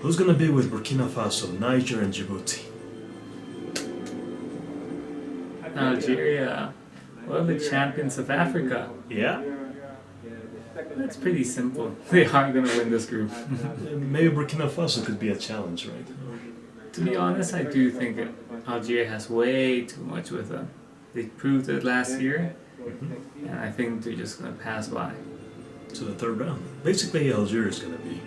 Who's gonna be with Burkina Faso, Niger, and Djibouti? Algeria. Well, the champions of Africa. Yeah? That's pretty simple. They are going to win this group. Maybe Burkina Faso could be a challenge, right? To be honest, I do think that Algeria has way too much with them. They proved it last year, and I think they're just going to pass by. To the third round. Basically, Algeria is gonna be.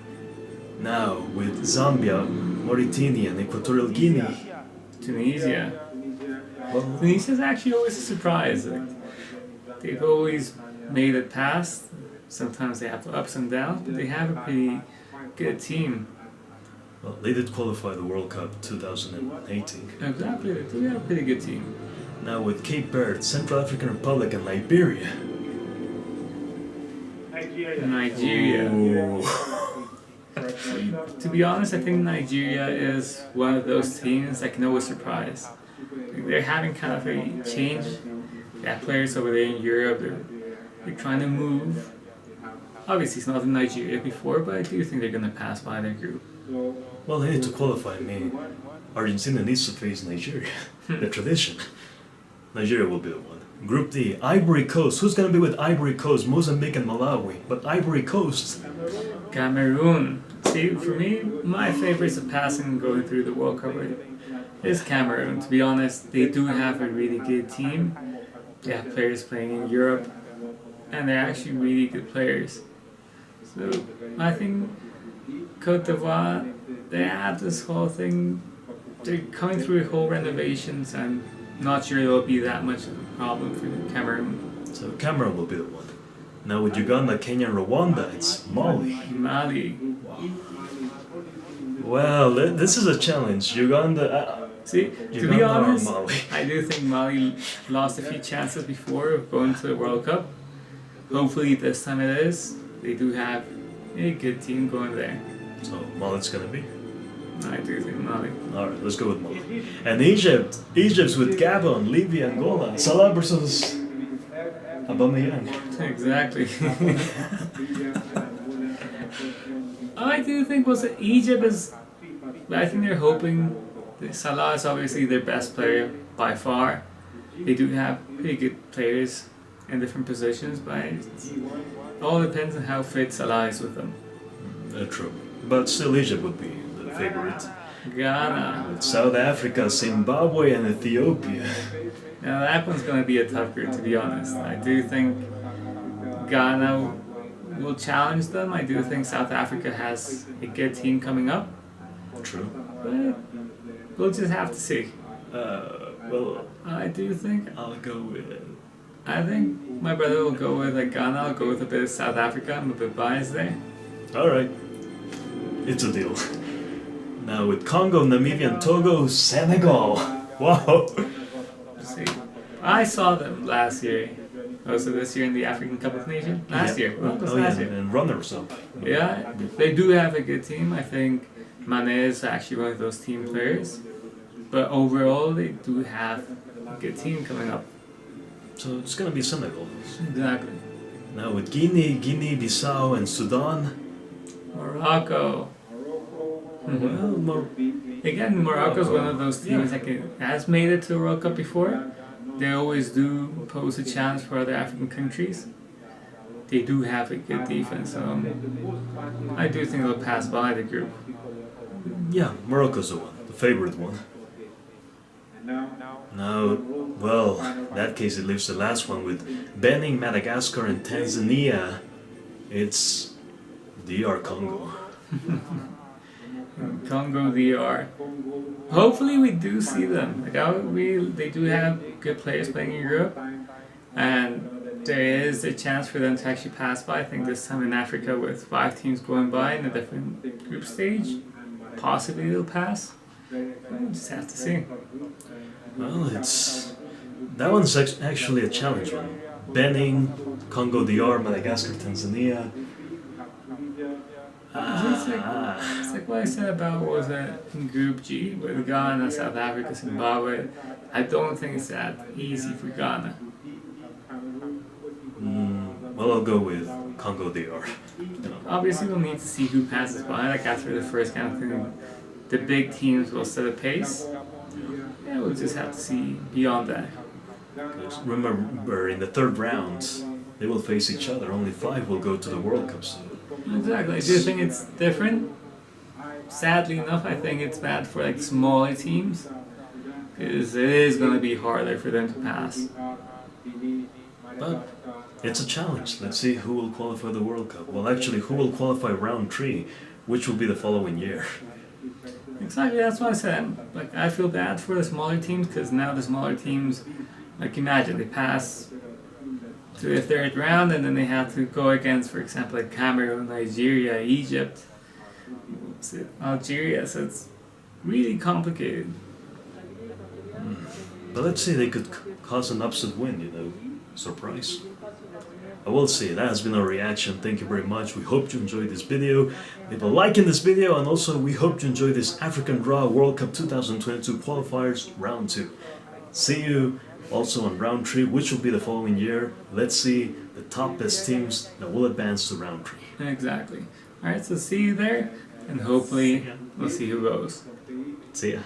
Now, with Zambia, Mauritania, and Equatorial Guinea. Tunisia. Well, Tunisia's actually always a surprise. Like, they've always made it past. Sometimes they have ups and downs, but they have a pretty good team. well, they did qualify the World Cup 2018. Exactly, they do have a pretty good team. Now with Cape Verde, Central African Republic, and Liberia. Nigeria. Ooh. To be honest, I think Nigeria is one of those teams that can always surprise. They're having kind of a change. They have players over there in Europe. They're trying to move. Obviously, it's not in Nigeria before, but I do think they're going to pass by their group. Well, they need to qualify. I mean, Argentina needs to face Nigeria. The tradition. Nigeria will be the one. Group D, Ivory Coast. Who's going to be with Ivory Coast? Mozambique and Malawi. But Ivory Coast. Cameroon. See, for me, my favorites of passing and going through the World Cup is Cameroon. To be honest, they do have a really good team. They have players playing in Europe, and they're actually really good players. So I think Cote d'Ivoire, they have this whole thing. They're coming through whole renovations, and not sure it'll be that much of a problem for Cameroon. So Cameroon will be the one. Now with Uganda, Kenya, and Rwanda, it's Mali. Mali. Well, this is a challenge. Uganda. See, to be honest, I do think Mali lost a few chances before of going to the World Cup. Hopefully this time it is. They do have a good team going there. So Mali's gonna be. I do think Mali. Alright, let's go with Mali. And Egypt. Egypt's with Gabon, Libya, Angola. Salah versus Aubameyang. Exactly. I do think Egypt is. I think they're hoping. Salah is obviously their best player by far. They do have pretty good players in different positions, but it all depends on how fit Salah is with them. True. But still, Egypt would be the favorite. Ghana. With South Africa, Zimbabwe, and Ethiopia. Now that one's going to be a tough group, to be honest. I do think Ghana will challenge them. I do think South Africa has a good team coming up. True. But we'll just have to see. Well, I do think. I'll go with. I think my brother will go with Ghana. I'll go with a bit of South Africa. I'm a bit biased there. Alright. It's a deal. Now with Congo, Namibia, and Togo, Senegal. Wow. See, I saw them last year. Also this year in the African Cup of Nations. Last year. Well, last year. And runners-up. Yeah, they do have a good team. I think Mane is actually one of those team players. But overall, they do have a good team coming up. So it's gonna be Senegal. Exactly. Now with Guinea-Bissau, and Sudan. Morocco. Well, Again, Morocco's one of those teams that has made it to the World Cup before. They always do pose a challenge for other African countries. They do have a good defense, so I do think they'll pass by the group. yeah, Morocco's the one, the favorite one. Now, well, in that case it leaves the last one with Benin, Madagascar, and Tanzania. It's DR Congo. Congo DR. Hopefully we do see them. They do have good players playing in Europe, and there is a chance for them to actually pass by. I think this time in Africa with 5 teams going by in a different group stage, possibly they'll pass. We'll just have to see. Well, that one's actually a challenge one. Benin, Congo DR, Madagascar, Tanzania. It's like what I said about what was it in Group G with Ghana, South Africa, Zimbabwe. I don't think it's that easy for Ghana. Well, I'll go with Congo DR. You know, obviously we'll need to see who passes by. Like after the first kind of thing, the big teams will set a pace. Yeah, we'll just have to see beyond that. Remember, in the third round, they will face each other. Only 5 will go to the World Cup. So Exactly. I do think it's different. Sadly enough, I think it's bad for like smaller teams because it is going to be harder for them to pass. but it's a challenge. Let's see who will qualify the World Cup. Well, actually, who will qualify round 3, which will be the following year. Exactly, that's what I said. Like I feel bad for the smaller teams because now the smaller teams, like imagine they pass to the third round and then they have to go against, for example, like Cameroon, Nigeria, Egypt, Algeria. So it's really complicated. But let's say they could cause an upset win, surprise. I will say that has been our reaction. Thank you very much. We hope you enjoyed this video. Leave a like in this video, and also we hope you enjoy this African Draw World Cup 2022 qualifiers round 2. See you also on round 3, which will be the following year. Let's see the top best teams that will advance to round 3. Exactly. Alright, so see you there, and hopefully we'll see who goes. See ya.